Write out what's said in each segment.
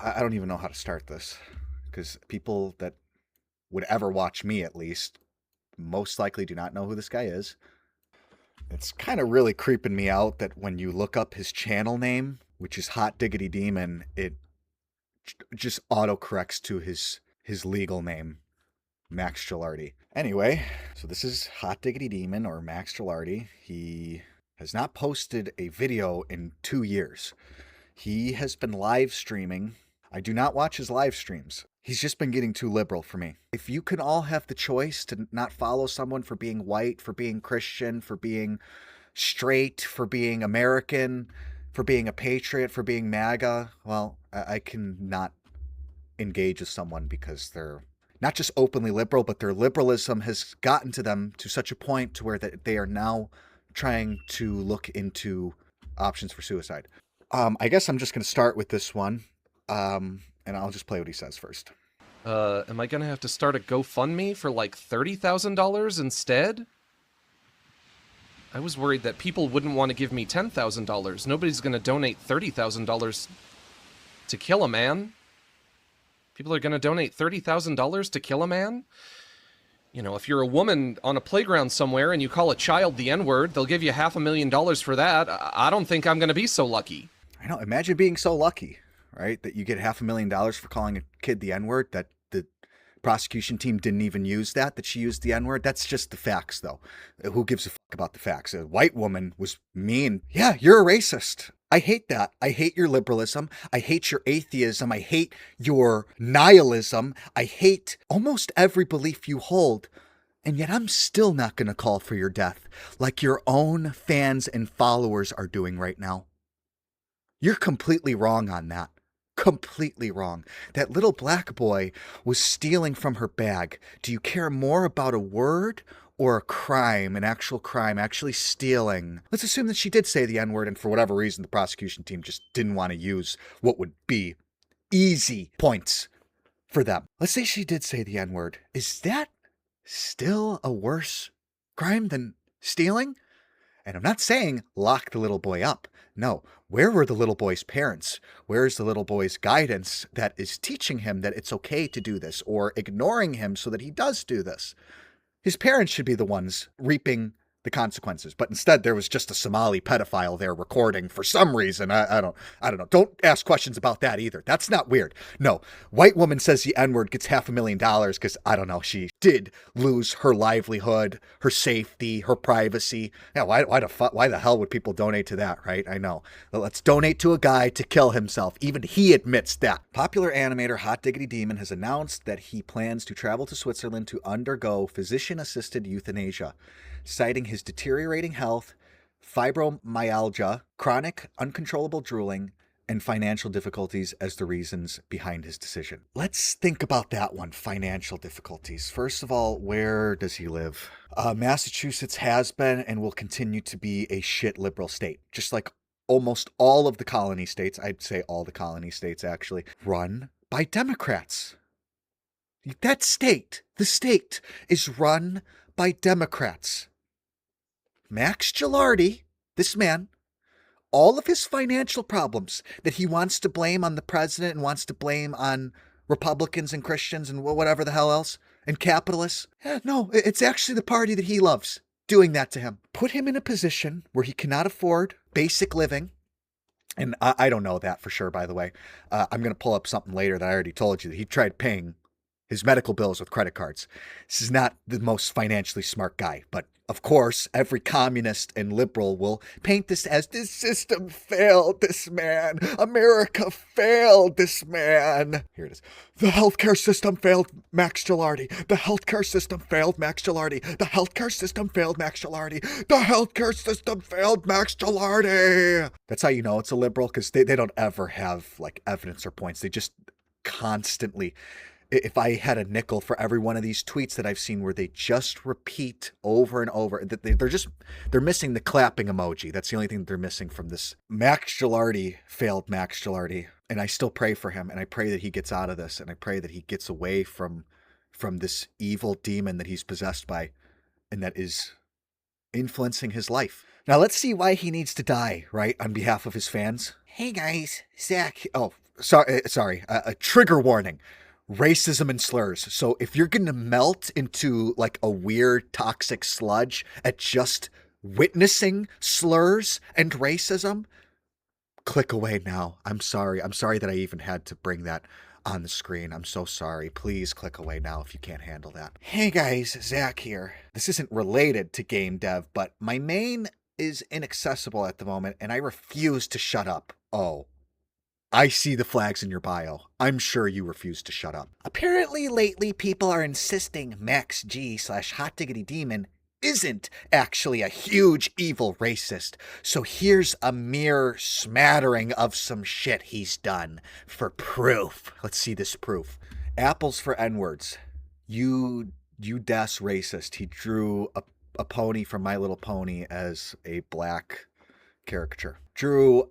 I don't even know how to start this because people that would ever watch me, at least, most likely do not know who this guy is. It's kind of really creeping me out that when you look up his channel name, which is Hot Diggity Demon, it just autocorrects to his legal name, Max Gilardi. Anyway, so this is Hot Diggity Demon or Max Gilardi. He has not posted a video in 2 years. He has been live streaming. I do not watch his live streams. He's just been getting too liberal for me. If you can all have the choice to not follow someone for being white, for being Christian, for being straight, for being American, for being a patriot, for being MAGA, well, I cannot engage with someone because they're not just openly liberal, but their liberalism has gotten to them to such a point to where they are now trying to look into options for suicide. I guess I'm just going to start with this one, and I'll just play what he says first. Am I gonna have to start a GoFundMe for like $30,000 instead? I was worried that people wouldn't want to give me $10,000. Nobody's gonna donate $30,000 to kill a man. People are gonna donate $30,000 to kill a man? You know, if you're a woman on a playground somewhere and you call a child the N-word, they'll give you $500,000 for that. I don't think I'm gonna be so lucky. I know, imagine being so lucky, right? That you get $500,000 for calling a kid the N-word, that the prosecution team didn't even use that she used the N-word. That's just the facts, though. Who gives a fuck about the facts? A white woman was mean. Yeah, you're a racist. I hate that. I hate your liberalism. I hate your atheism. I hate your nihilism. I hate almost every belief you hold. And yet I'm still not going to call for your death like your own fans and followers are doing right now. You're completely wrong on that. Completely wrong. That little black boy was stealing from her bag. Do you care more about a word or a crime, an actual crime, actually stealing? Let's assume that she did say the N-word, and for whatever reason, the prosecution team just didn't want to use what would be easy points for them. Let's say she did say the N-word. Is that still a worse crime than stealing? And I'm not saying lock the little boy up. No. Where were the little boy's parents? Where's the little boy's guidance that is teaching him that it's okay to do this, or ignoring him so that he does do this? His parents should be the ones reaping the consequences, but instead there was just a Somali pedophile there recording for some reason. I don't know. Don't ask questions about that either. That's not weird. No, white woman says the N-word, gets $500,000 because, I don't know, she did lose her livelihood, her safety, her privacy. Yeah, why the hell would people donate to that, right? I know. Well, let's donate to a guy to kill himself. Even he admits that. Popular animator Hot Diggity Demon has announced that he plans to travel to Switzerland to undergo physician-assisted euthanasia, citing his deteriorating health, fibromyalgia, chronic uncontrollable drooling, and financial difficulties as the reasons behind his decision. Let's think about that one, financial difficulties. First of all, where does he live? Massachusetts has been and will continue to be a shit liberal state, just like almost all of the colony states. I'd say all the colony states, actually, run by Democrats. That state, the state, is run by Democrats. Max Gilardi, this man, all of his financial problems that he wants to blame on the president and wants to blame on Republicans and Christians and whatever the hell else, and capitalists. No, it's actually the party that he loves doing that to him. Put him in a position where he cannot afford basic living. And I don't know that for sure, by the way. I'm going to pull up something later that I already told you that he tried paying his medical bills with credit cards. This is not the most financially smart guy, but of course, every communist and liberal will paint this as this system failed this man. America failed this man. Here it is. The healthcare system failed Max Gilardi. The healthcare system failed Max Gilardi. The healthcare system failed Max Gilardi. The healthcare system failed Max Gilardi. That's how you know it's a liberal, because they don't ever have like evidence or points. They just constantly... If I had a nickel for every one of these tweets that I've seen where they just repeat over and over, that they're missing the clapping emoji. That's the only thing that they're missing from this. Max Gilardi failed Max Gilardi, and I still pray for him, and I pray that he gets out of this, and I pray that he gets away from this evil demon that he's possessed by, and that is influencing his life. Now let's see why he needs to die, right, on behalf of his fans. Hey guys, Zach. Oh, a trigger warning. Racism and slurs. So if you're going to melt into like a weird toxic sludge at just witnessing slurs and racism, click away now. I'm sorry. I'm sorry that I even had to bring that on the screen. I'm so sorry. Please click away now if you can't handle that. Hey guys, Zach here. This isn't related to game dev, but my main is inaccessible at the moment and I refuse to shut up. Oh, I see the flags in your bio. I'm sure you refuse to shut up. Apparently, lately, people are insisting Max G / Hot Diggity Demon isn't actually a huge evil racist. So here's a mere smattering of some shit he's done for proof. Let's see this proof. Apples for N-words. You das racist. He drew a pony from My Little Pony as a black caricature. Drew,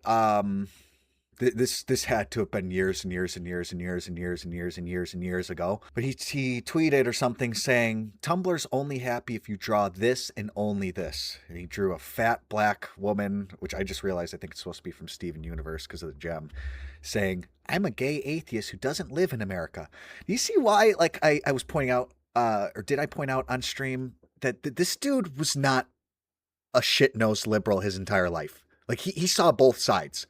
This had to have been years and years and years and years and years and years and years and years ago. But he tweeted or something saying, Tumblr's only happy if you draw this and only this. And he drew a fat black woman, which I just realized I think it's supposed to be from Steven Universe because of the gem, saying, I'm a gay atheist who doesn't live in America. Do you see why, like I was pointing out, or did I point out on stream, that this dude was not a shit-nosed liberal his entire life. Like, he saw both sides.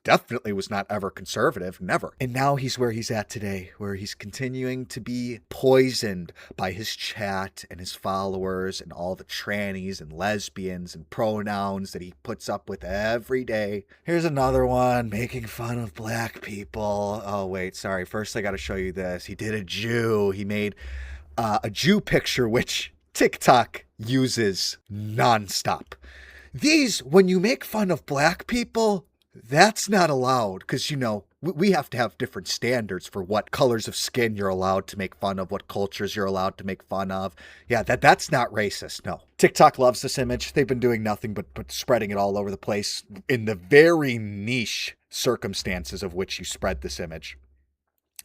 Definitely was not ever conservative, never. And now he's where he's at today, where he's continuing to be poisoned by his chat and his followers and all the trannies and lesbians and pronouns that he puts up with every day. Here's another one making fun of black people. Oh, wait, sorry. First, I got to show you this. He did a Jew. He made a Jew picture, which TikTok uses nonstop. These, when you make fun of black people, that's not allowed because, you know, we have to have different standards for what colors of skin you're allowed to make fun of, what cultures you're allowed to make fun of. Yeah, that's not racist, no. TikTok loves this image. They've been doing nothing but spreading it all over the place in the very niche circumstances of which you spread this image.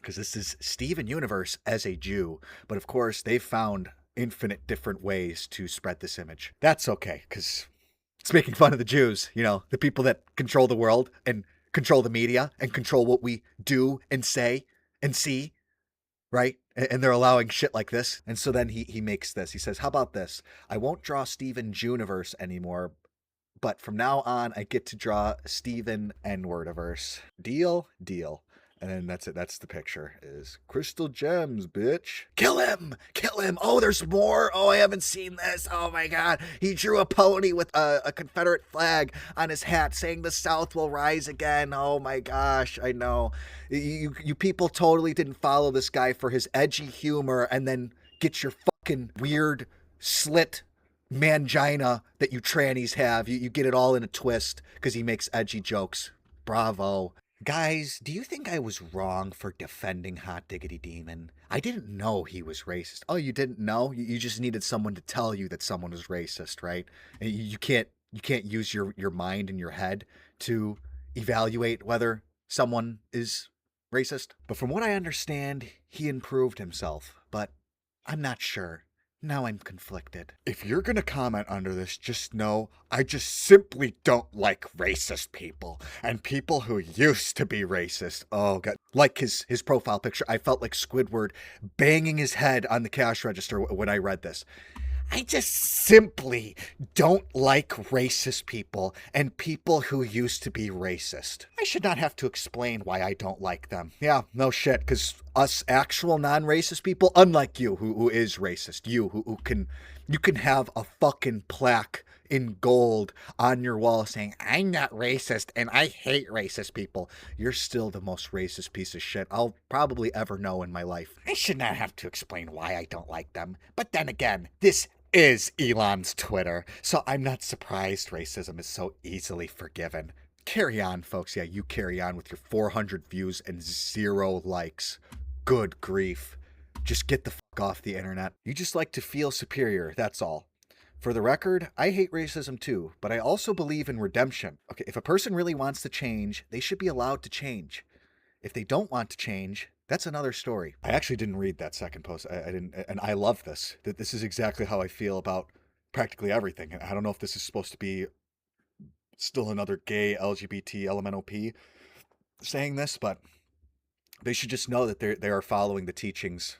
Because this is Steven Universe as a Jew. But of course, they've found infinite different ways to spread this image. That's okay, because it's making fun of the Jews, you know, the people that control the world and control the media and control what we do and say and see, right? And they're allowing shit like this. And so then he makes this. He says, how about this? I won't draw Steven Juniverse anymore, but from now on, I get to draw Steven N-wordiverse. Deal? Deal. And then that's it. That's the picture. Is crystal gems, bitch. Kill him! Kill him! Oh, there's more! Oh, I haven't seen this. Oh my god. He drew a pony with a Confederate flag on his hat saying the South will rise again. Oh my gosh, I know. You people totally didn't follow this guy for his edgy humor and then get your fucking weird slit mangina that you trannies have. You get it all in a twist because he makes edgy jokes. Bravo. Guys, do you think I was wrong for defending Hot Diggity Demon? I didn't know he was racist. Oh, you didn't know? You just needed someone to tell you that someone was racist, right? And you can't use your mind and your head to evaluate whether someone is racist. But from what I understand, he improved himself, but I'm not sure. Now I'm conflicted. If you're going to comment under this, just know I just simply don't like racist people and people who used to be racist. Oh, God. Like his profile picture, I felt like Squidward banging his head on the cash register when I read this. I just simply don't like racist people and people who used to be racist. I should not have to explain why I don't like them. Yeah, no shit, because us actual non-racist people, unlike you who is racist, you can have a fucking plaque in gold on your wall saying, I'm not racist and I hate racist people. You're still the most racist piece of shit I'll probably ever know in my life. I should not have to explain why I don't like them. But then again, this is Elon's Twitter, so I'm not surprised racism is so easily forgiven. Carry on, folks. Yeah, you carry on with your 400 views and 0 likes. Good grief. Just get the fuck off the internet. You just like to feel superior, that's all. For the record, I hate racism too, but I also believe in redemption. Okay, if a person really wants to change, they should be allowed to change. If they don't want to change, that's another story. I actually didn't read that second post. I didn't, and I love this. That this is exactly how I feel about practically everything. And I don't know if this is supposed to be still another gay LGBT LMNOP saying this, but They should just know that they are following the teachings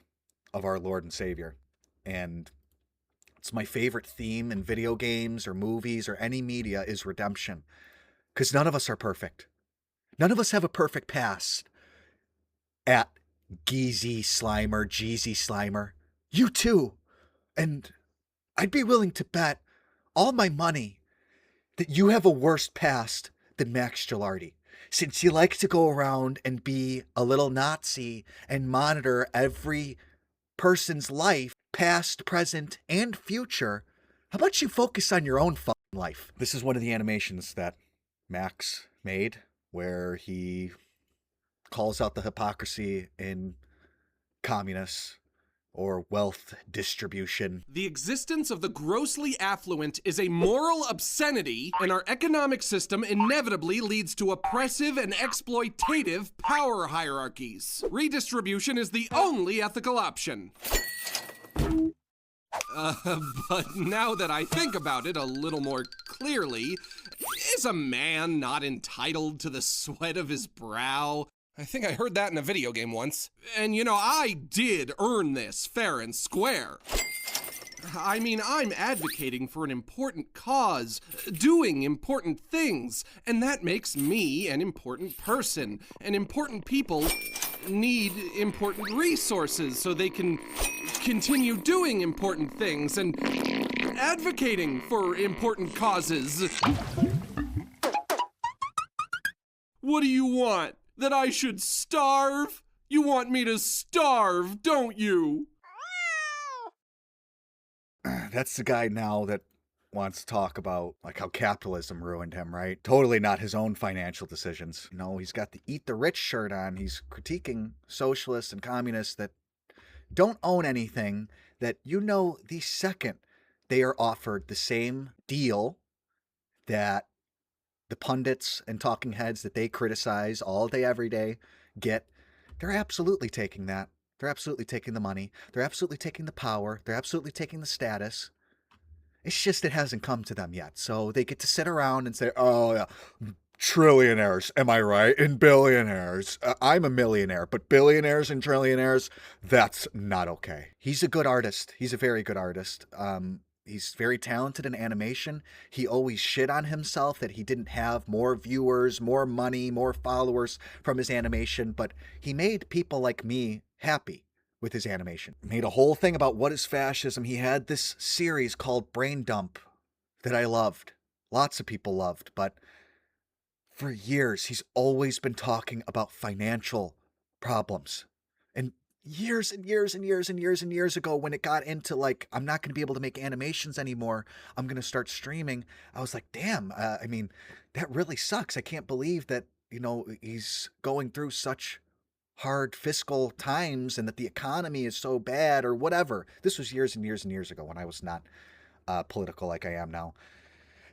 of our Lord and Savior. And it's my favorite theme in video games or movies or any media is redemption. Because none of us are perfect. None of us have a perfect past. At Geezy Slimer, Jeezy Slimer. You too. And I'd be willing to bet all my money that you have a worse past than Max Gilardi, since you like to go around and be a little Nazi and monitor every person's life, past, present, and future. How about you focus on your own fucking life? This is one of the animations that Max made where he calls out the hypocrisy in communists or wealth distribution. The existence of the grossly affluent is a moral obscenity, and our economic system inevitably leads to oppressive and exploitative power hierarchies. Redistribution is the only ethical option. But now that I think about it a little more clearly, is a man not entitled to the sweat of his brow? I think I heard that in a video game once. And you know, I did earn this fair and square. I mean, I'm advocating for an important cause, doing important things, and that makes me an important person. And important people need important resources so they can continue doing important things and advocating for important causes. What do you want? That I should starve? You want me to starve, don't you? That's the guy now that wants to talk about like how capitalism ruined him, right? Totally not his own financial decisions. No, he's got the eat the rich shirt on. He's critiquing socialists and communists that don't own anything, that the second they are offered the same deal that the pundits and talking heads that they criticize all day, every day get, they're absolutely taking that. They're absolutely taking the money. They're absolutely taking the power. They're absolutely taking the status. It's just it hasn't come to them yet. So they get to sit around and say, oh, yeah, trillionaires, am I right? And billionaires. I'm a millionaire, but billionaires and trillionaires, that's not okay. He's a good artist. He's a very good artist. He's very talented in animation. He always shit on himself that he didn't have more viewers, more money, more followers from his animation, but he made people like me happy with his animation. Made a whole thing about what is fascism. He had this series called Brain Dump that I loved. Lots of people loved, but for years he's always been talking about financial problems. And years and years and years and years and years ago, when it got into like, I'm not going to be able to make animations anymore, I'm going to start streaming, I was like, damn, I mean, that really sucks. I can't believe that, he's going through such hard fiscal times and that the economy is so bad or whatever. This was years and years and years ago when I was not political like I am now.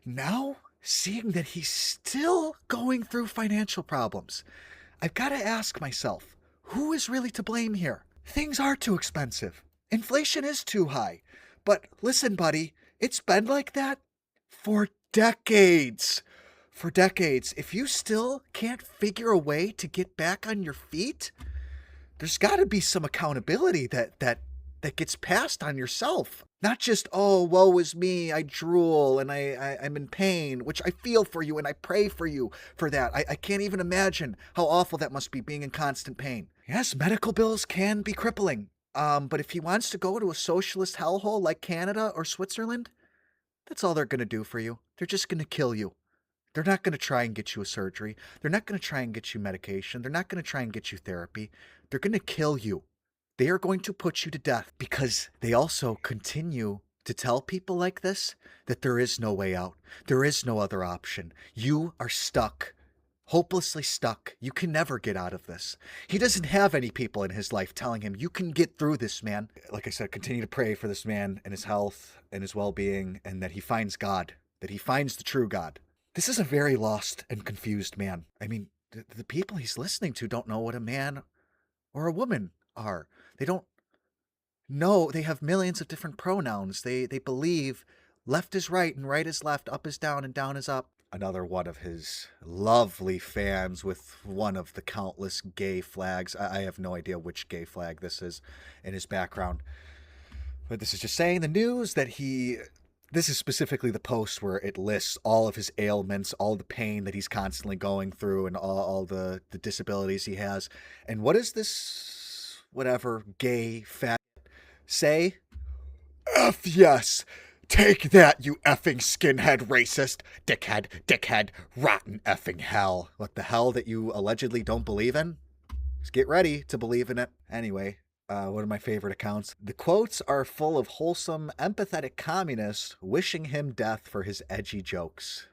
Now, seeing that he's still going through financial problems, I've got to ask myself, who is really to blame here? Things are too expensive. Inflation is too high. But listen, buddy, it's been like that for decades. For decades. If you still can't figure a way to get back on your feet, there's got to be some accountability that gets passed on yourself. Not just, oh, woe is me, I drool and I'm in pain, which I feel for you and I pray for you for that. I can't even imagine how awful that must be, being in constant pain. Yes, medical bills can be crippling. But if he wants to go to a socialist hellhole like Canada or Switzerland, that's all they're going to do for you. They're just going to kill you. They're not going to try and get you a surgery. They're not going to try and get you medication. They're not going to try and get you therapy. They're going to kill you. They are going to put you to death, because they also continue to tell people like this that there is no way out. There is no other option. You are stuck, hopelessly stuck. You can never get out of this. He doesn't have any people in his life telling him, you can get through this, man. Like I said, continue to pray for this man and his health and his well-being, and that he finds God, that he finds the true God. This is a very lost and confused man. I mean, the people he's listening to don't know what a man or a woman are. They don't know. They have millions of different pronouns. They believe left is right and right is left, up is down and down is up. another one of his lovely fans with one of the countless gay flags. I have no idea which gay flag this is in his background. But this is just saying the news that this is specifically the post where it lists all of his ailments, all the pain that he's constantly going through, and all the disabilities he has. And what does this, whatever, gay, fat say? F yes! Take that, you effing skinhead racist! Dickhead, rotten effing hell. What the hell that you allegedly don't believe in? Just get ready to believe in it. Anyway, one of my favorite accounts. The quotes are full of wholesome, empathetic communists wishing him death for his edgy jokes.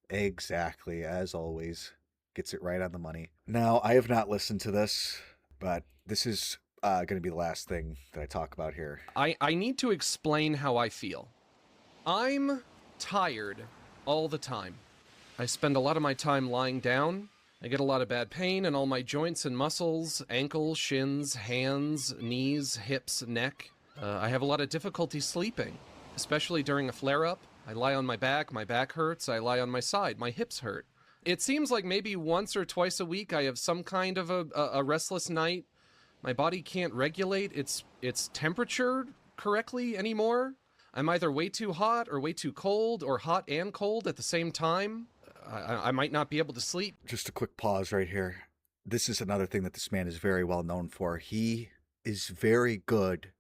Exactly, as always. Gets it right on the money. Now, I have not listened to this, but this is going to be the last thing that I talk about here. I need to explain how I feel. I'm tired all the time. I spend a lot of my time lying down. I get a lot of bad pain in all my joints and muscles, ankles, shins, hands, knees, hips, neck. I have a lot of difficulty sleeping, especially during a flare-up. I lie on my back hurts. I lie on my side, my hips hurt. It seems like maybe once or twice a week I have some kind of a restless night. My body can't regulate its temperature correctly anymore. I'm either way too hot or way too cold, or hot and cold at the same time. I might not be able to sleep. Just a quick pause right here. This is another thing that this man is very well known for. He is very good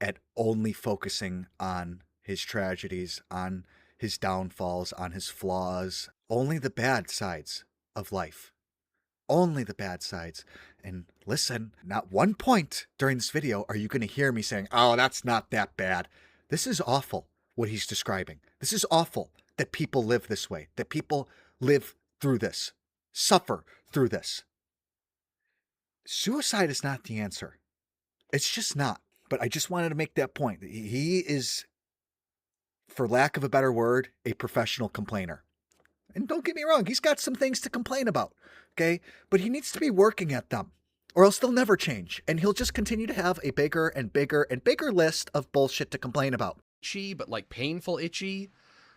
at only focusing on his tragedies, on his downfalls, on his flaws, only the bad sides of life. Only the bad sides. And listen, not one point during this video are you going to hear me saying, oh, that's not that bad. This is awful, what he's describing. This is awful that people live this way, that people live through this, suffer through this. Suicide is not the answer. It's just not. But I just wanted to make that point. He is, for lack of a better word, a professional complainer. And don't get me wrong, he's got some things to complain about, okay? But he needs to be working at them, or else they'll never change. And he'll just continue to have a bigger and bigger and bigger list of bullshit to complain about. Itchy, but like painful itchy.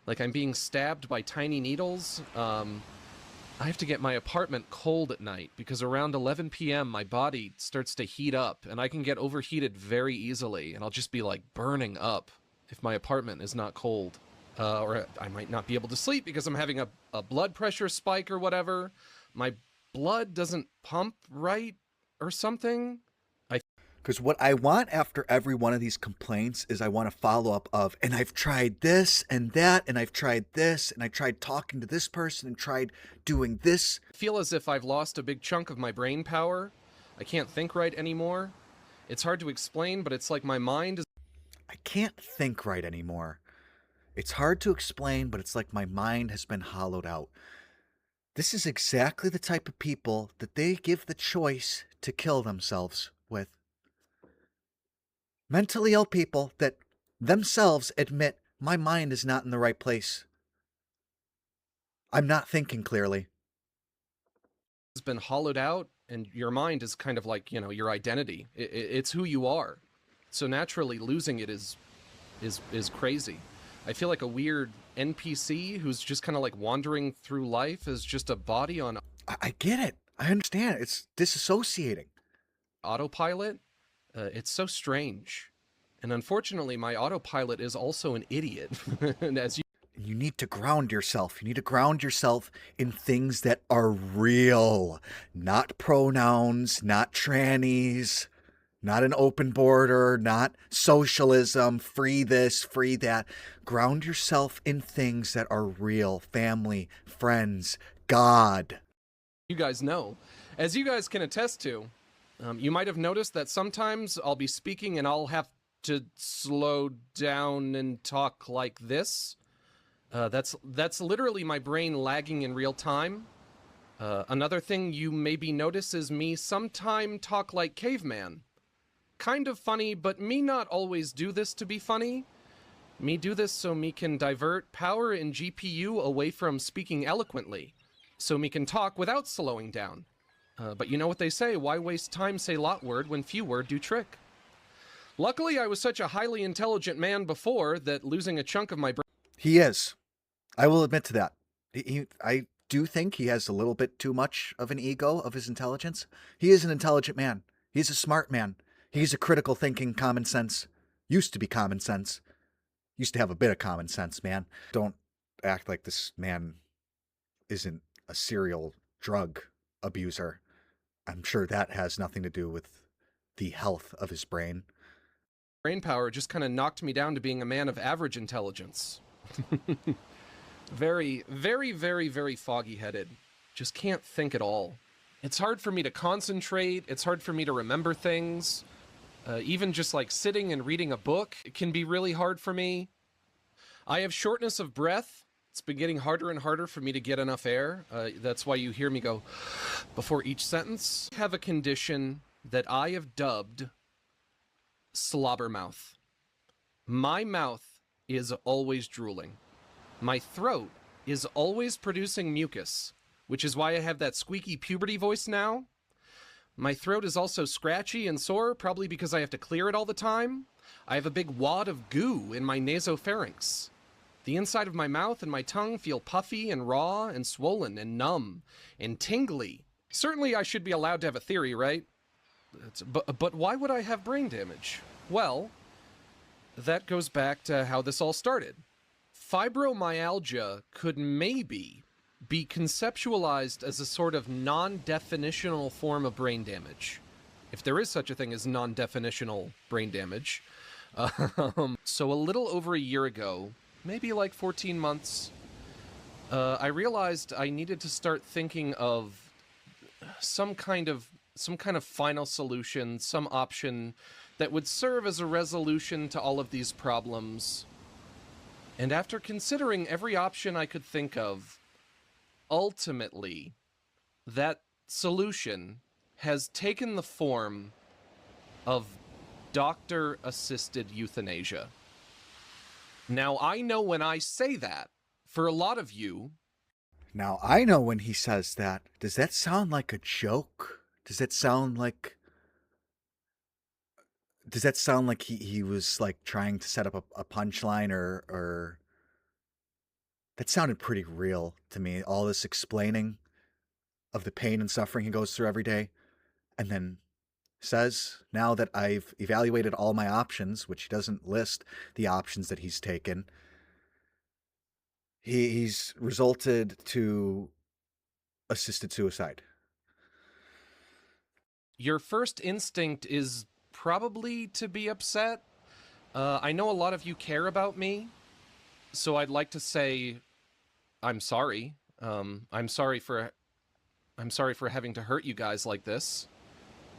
Like I'm being stabbed by tiny needles. I have to get my apartment cold at night because around 11 p.m. my body starts to heat up and I can get overheated very easily and I'll just be like burning up if my apartment is not cold. Or I might not be able to sleep because I'm having a blood pressure spike or whatever. My blood doesn't pump right or something. Because what I want after every one of these complaints is I want a follow-up of, and I've tried this and that, and I've tried this, and I tried talking to this person and tried doing this. I feel as if I've lost a big chunk of my brain power. I can't think right anymore. It's hard to explain, but it's like my mind is... I can't think right anymore. It's hard to explain, but it's like my mind has been hollowed out. This is exactly the type of people that they give the choice to kill themselves with. Mentally ill people that themselves admit, my mind is not in the right place. I'm not thinking clearly. It's been hollowed out, and your mind is kind of like, you know, your identity. It's who you are. So naturally, losing it is crazy. I feel like a weird NPC who's just kind of like wandering through life as just a body on I get it. I understand. It's disassociating. autopilot. It's so strange. And unfortunately, my autopilot is also an idiot. And as you need to ground yourself. You need to ground yourself in things that are real. Not pronouns, not trannies, not an open border, not socialism, free this, free that. Ground yourself in things that are real. Family, friends, God. you guys know, as you guys can attest to, you might have noticed that sometimes I'll be speaking and I'll have to slow down and talk like this. That's literally my brain lagging in real time. Another thing you maybe notice is me sometime talk like caveman. Kind of funny, but me not always do this to be funny. Me do this so me can divert power in GPU away from speaking eloquently. So me can talk without slowing down. But you know what they say, why waste time say lot word when few word do trick? Luckily, I was such a highly intelligent man before that losing a chunk of my brain... He is. I will admit to that. I do think he has a little bit too much of an ego of his intelligence. He is an intelligent man. He's a smart man. He's a critical thinking, common sense. Used to be common sense. Used to have a bit of common sense, man. Don't act like this man isn't a serial drug abuser. I'm sure that has nothing to do with the health of his brain. Brain power just kind of knocked me down to being a man of average intelligence. Very, very, very, very foggy-headed. Just can't think at all. It's hard for me to concentrate. It's hard for me to remember things. Even just like sitting and reading a book, it can be really hard for me. I have shortness of breath. It's been getting harder and harder for me to get enough air. That's why you hear me go before each sentence. I have a condition that I have dubbed slobber mouth. My mouth is always drooling. My throat is always producing mucus, which is why I have that squeaky puberty voice now. My throat is also scratchy and sore, probably because I have to clear it all the time. I have a big wad of goo in my nasopharynx. The inside of my mouth and my tongue feel puffy and raw and swollen and numb and tingly. Certainly I should be allowed to have a theory, right? But why would I have brain damage? Well, that goes back to how this all started. Fibromyalgia could maybe be conceptualized as a sort of non-definitional form of brain damage, if there is such a thing as non-definitional brain damage. So a little over a year ago, maybe like 14 months, I realized I needed to start thinking of some kind of final solution, some option that would serve as a resolution to all of these problems. And after considering every option I could think of, ultimately, that solution has taken the form of doctor-assisted euthanasia. Now, I know when I say that, for a lot of you... Now, I know when he says that. Does that sound like a joke? Does that sound like he was like trying to set up a punchline or that sounded pretty real to me. All this explaining of the pain and suffering he goes through every day, and then says, now that I've evaluated all my options, which he doesn't list the options that he's taken, he's resulted to assisted suicide. Your first instinct is probably to be upset. I know a lot of you care about me, so I'd like to say I'm sorry. I'm sorry for having to hurt you guys like this.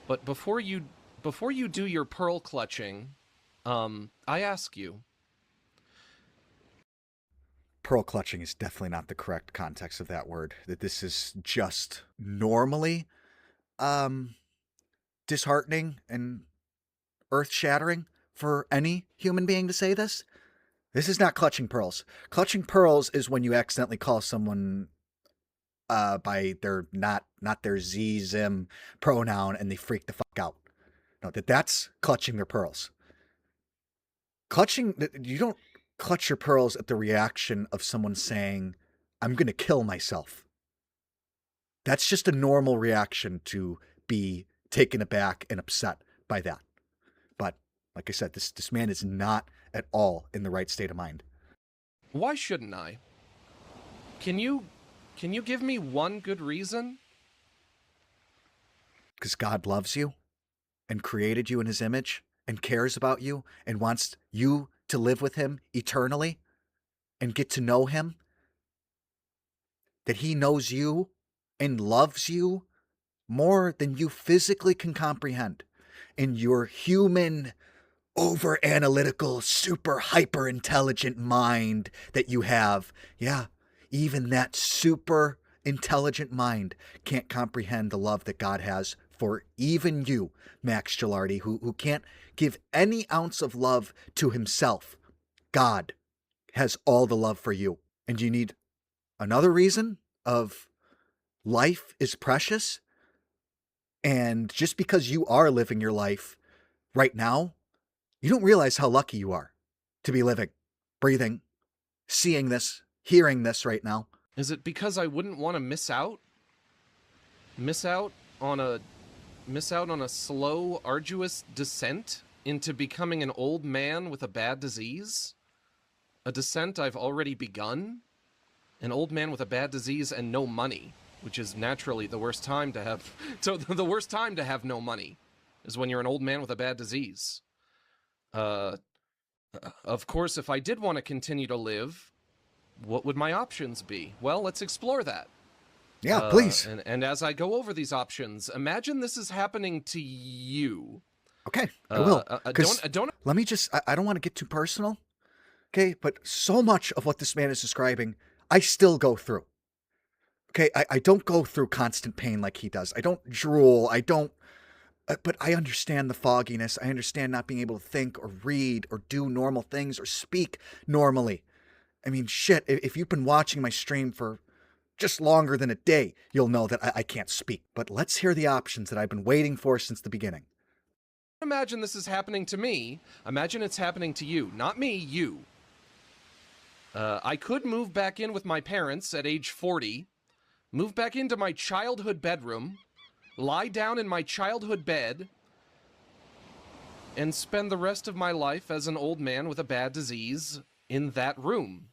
But before you do your pearl clutching, I ask you. Pearl clutching is definitely not the correct context of that word. That this is just normally disheartening and earth-shattering for any human being to say this. This is not clutching pearls. Clutching pearls is when you accidentally call someone by their not their Z, Zim pronoun and they freak the fuck out. No, that's clutching their pearls. You don't clutch your pearls at the reaction of someone saying, I'm going to kill myself. That's just a normal reaction to be taken aback and upset by that. But like I said, this man is not at all in the right state of mind. Why shouldn't I? Can you give me one good reason? Because God loves you and created you in his image and cares about you and wants you to live with him eternally and get to know him. That he knows you and loves you more than you physically can comprehend. And your human, over-analytical, super hyper-intelligent mind that you have, yeah, even that super intelligent mind can't comprehend the love that God has for even you, Max Gilardi, who can't give any ounce of love to himself. God has all the love for you. And you need another reason of life is precious. And just because you are living your life right now, you don't realize how lucky you are to be living, breathing, seeing this, hearing this right now. Is it because I wouldn't want to miss out? Miss out on a slow, arduous descent into becoming an old man with a bad disease? A descent I've already begun? An old man with a bad disease and no money, which is naturally the worst time to have. So the worst time to have no money is when you're an old man with a bad disease. Of course, if I did want to continue to live, what would my options be? Well, let's explore that. Yeah, please. And as I go over these options, imagine this is happening to you. Okay, I will. Don't. Let me just, I don't want to get too personal, okay? But so much of what this man is describing, I still go through. Okay, I don't go through constant pain like he does. I don't drool. But I understand the fogginess. I understand not being able to think or read or do normal things or speak normally. I mean, shit, if you've been watching my stream for just longer than a day, you'll know that I can't speak. But let's hear the options that I've been waiting for since the beginning. Imagine this is happening to me. Imagine it's happening to you. Not me, you. I could move back in with my parents at age 40, move back into my childhood bedroom, lie down in my childhood bed, and spend the rest of my life as an old man with a bad disease in that room.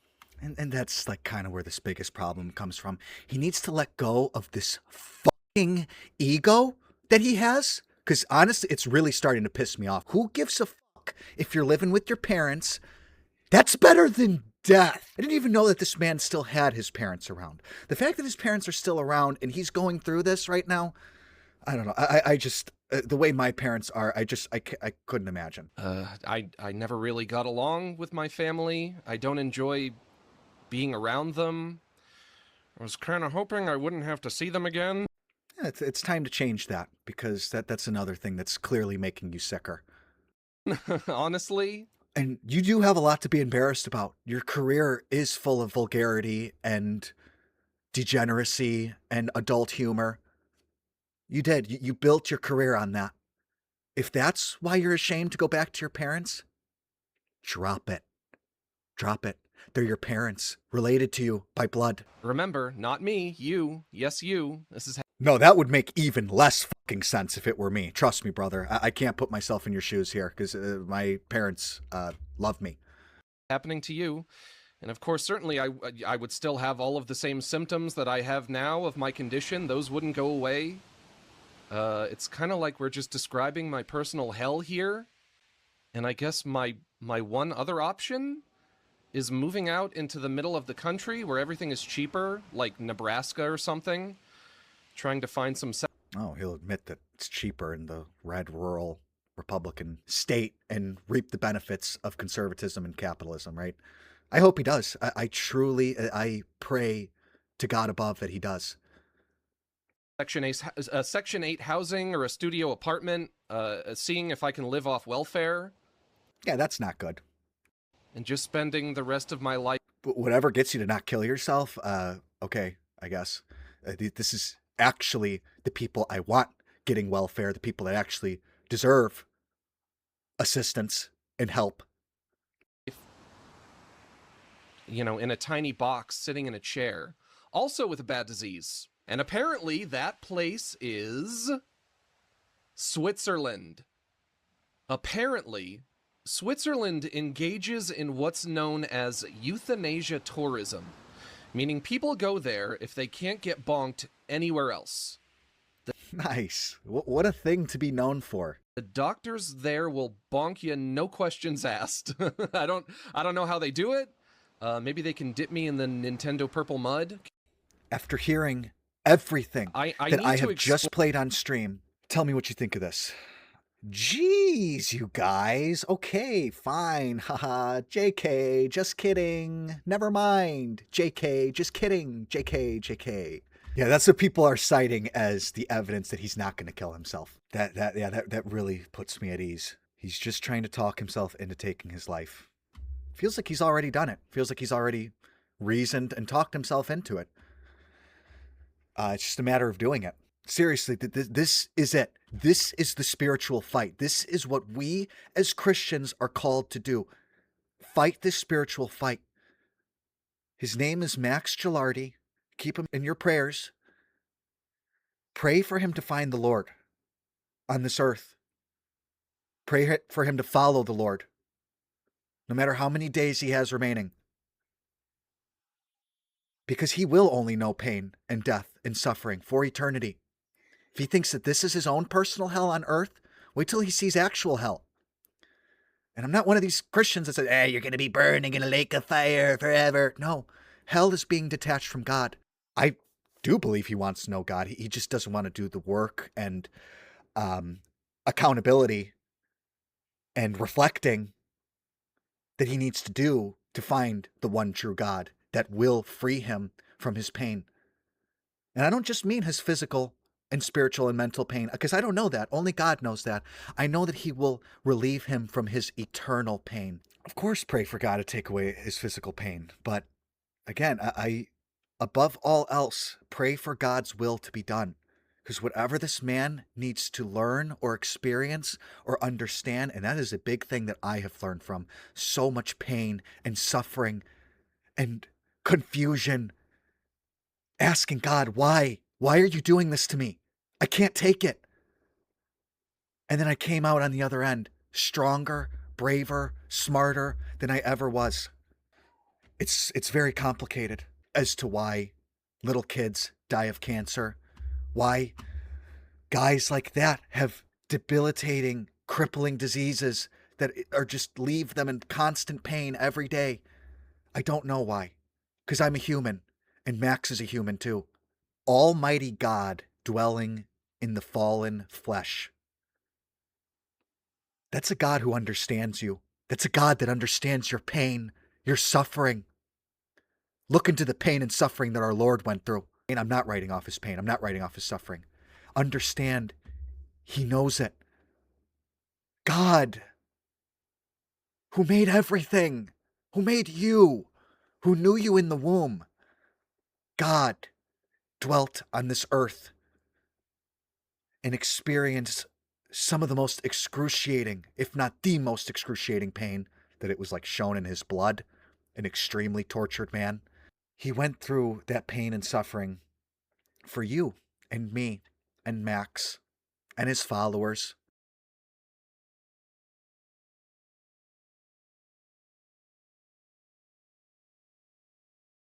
And that's like kind of where this biggest problem comes from. He needs to let go of this fucking ego that he has. Because honestly, it's really starting to piss me off. Who gives a fuck if you're living with your parents? That's better than death. I didn't even know that this man still had his parents around. The fact that his parents are still around and he's going through this right now, I don't know. I just, the way my parents are, I couldn't imagine. I never really got along with my family. I don't enjoy being around them. I was kind of hoping I wouldn't have to see them again. Yeah, it's time to change that, because that's another thing that's clearly making you sicker. Honestly. And you do have a lot to be embarrassed about. Your career is full of vulgarity and degeneracy and adult humor. You did. You built your career on that. If that's why you're ashamed to go back to your parents, drop it. Drop it. They're your parents, related to you by blood. Remember, not me, you. Yes, you. This is No, that would make even less fucking sense if it were me. Trust me, brother. I can't put myself in your shoes here, because my parents love me. happening to you. And of course, certainly I would still have all of the same symptoms that I have now of my condition. Those wouldn't go away. It's kind of like we're just describing my personal hell here. And I guess my one other option is moving out into the middle of the country where everything is cheaper, like Nebraska or something. Trying to find some... Oh, he'll admit that it's cheaper in the red rural Republican state and reap the benefits of conservatism and capitalism, right? I hope he does. I truly, I pray to God above that he does. Section 8 housing or a studio apartment, seeing if I can live off welfare. Yeah, that's not good. And just spending the rest of my life... But whatever gets you to not kill yourself, okay, I guess. This is actually the people I want getting welfare, the people that actually deserve assistance and help. You know, in a tiny box, sitting in a chair, also with a bad disease. And apparently that place is Switzerland. Apparently, Switzerland engages in what's known as euthanasia tourism, meaning people go there if they can't get bonked anywhere else. Nice. What a thing to be known for. The doctors there will bonk you, no questions asked. I don't know how they do it. Maybe they can dip me in the Nintendo purple mud. After hearing everything I have just played on stream, tell me what you think of this. Jeez, you guys. Okay, fine. Haha. JK, just kidding. Never mind. JK, just kidding. JK. Yeah, that's what people are citing as the evidence that he's not going to kill himself. That really puts me at ease. He's just trying to talk himself into taking his life. Feels like he's already done it. Feels like he's already reasoned and talked himself into it. It's just a matter of doing it. Seriously, this is it. This is the spiritual fight. This is what we as Christians are called to do. Fight this spiritual fight. His name is Max Gilardi. Keep him in your prayers. Pray for him to find the Lord on this earth. Pray for him to follow the Lord, no matter how many days he has remaining. Because he will only know pain and death and suffering for eternity. If he thinks that this is his own personal hell on earth, wait till he sees actual hell. And I'm not one of these Christians that says, hey, you're going to be burning in a lake of fire forever. No, hell is being detached from God. I do believe he wants to know God. He just doesn't want to do the work and accountability and reflecting that he needs to do to find the one true God that will free him from his pain. And I don't just mean his physical and spiritual and mental pain, because I don't know that. Only God knows that. I know that he will relieve him from his eternal pain. Of course, pray for God to take away his physical pain. But again, I above all else, pray for God's will to be done. Because whatever this man needs to learn or experience or understand, and that is a big thing that I have learned from so much pain and suffering and confusion, asking God, why? Why are you doing this to me? I can't take it. And then I came out on the other end, stronger, braver, smarter than I ever was. It's very complicated as to why little kids die of cancer, why guys like that have debilitating, crippling diseases that are just leave them in constant pain every day. I don't know why, because I'm a human, and Max is a human too. Almighty God dwelling in the fallen flesh. That's a God who understands you. That's a God that understands your pain, your suffering. Look into the pain and suffering that our Lord went through. And I'm not writing off his pain. I'm not writing off his suffering. Understand, he knows it. God, who made everything, who made you, who knew you in the womb, God dwelt on this earth and experienced some of the most excruciating, if not the most excruciating pain, that it was like shown in his blood, an extremely tortured man. He went through that pain and suffering for you and me and Max and his followers